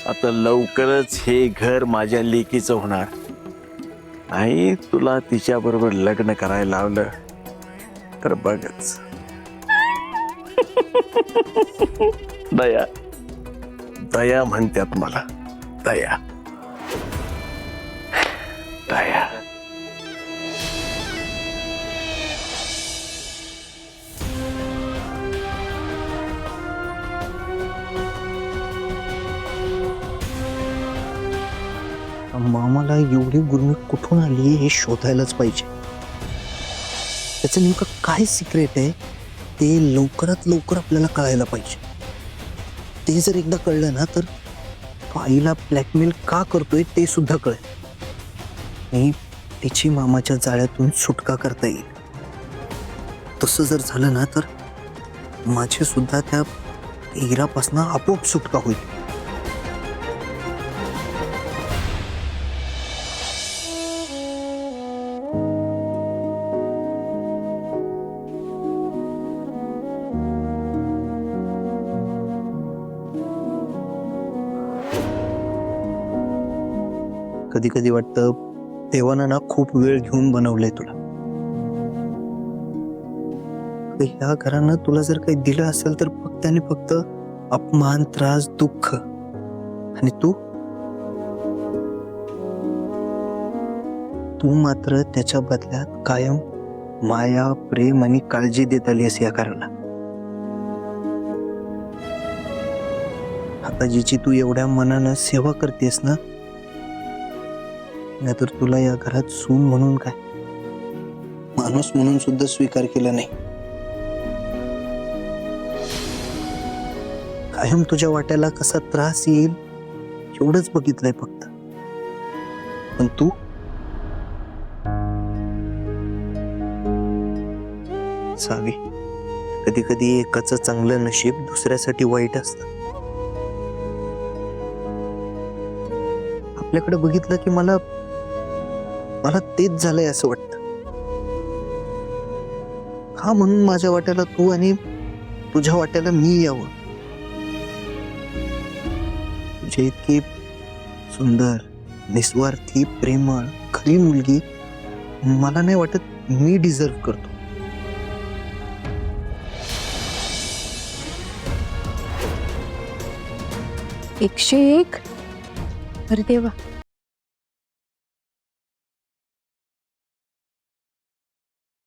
आता लवकरच हे घर माझ्या लेकीचं होणार. आई तुला तिच्या बरोबर लग्न करायला लावलं तर बघच. दया दया म्हणतात मला. दया दया. मामाला एवढी गुरमी कुठून आली हे शोधायलाच पाहिजे. त्याचं नेमकं काय सिक्रेट आहे ते लवकरात लवकर आपल्याला कळायला पाहिजे. ते जर एकदा कळलं ना तर तो आईला ब्लॅकमेल का करतोय ते सुद्धा कळेल आणि तिची मामाच्या जाळ्यातून सुटका करता येईल. तसं जर झालं ना तर माझी सुद्धा त्या हिरापासून आपोआप सुटका होईल. कधी कधी वाटतं देवानं ना खूप वेळ घेऊन बनवलंय तुला. ह्या घरानं तुला जर काही दिलं असेल तर फक्त आणि फक्त अपमान, त्रास, दुःख. आणि तू मात्र त्याच्या बदल्यात कायम माया, प्रेम आणि काळजी देत आलीस या घराला. आता जिची तू एवढ्या मनानं सेवा करतेस ना, नाहीतर तुला या घरात सून म्हणून काय, माणूस म्हणून सुद्धा स्वीकार केला नाही. कायम तुझ्या वाट्याला कसा त्रास येईल एवढंच बघितलंय फक्त. पण तू सावी, कधी कधी एकाचं चांगलं नशीब दुसऱ्यासाठी वाईट असतं. आपल्याकडे बघितलं की मला तेच झालंय असं वाटतं. का म्हणून माझ्या वाट्याला तू आणि तुझ्या वाट्याला मी यावं. तुझ्या इतकी सुंदर, निस्वार्थी, प्रेमळ, खरी मुलगी मला नाही वाटत मी डिझर्व करतो. एकशे एक. अरे देवा,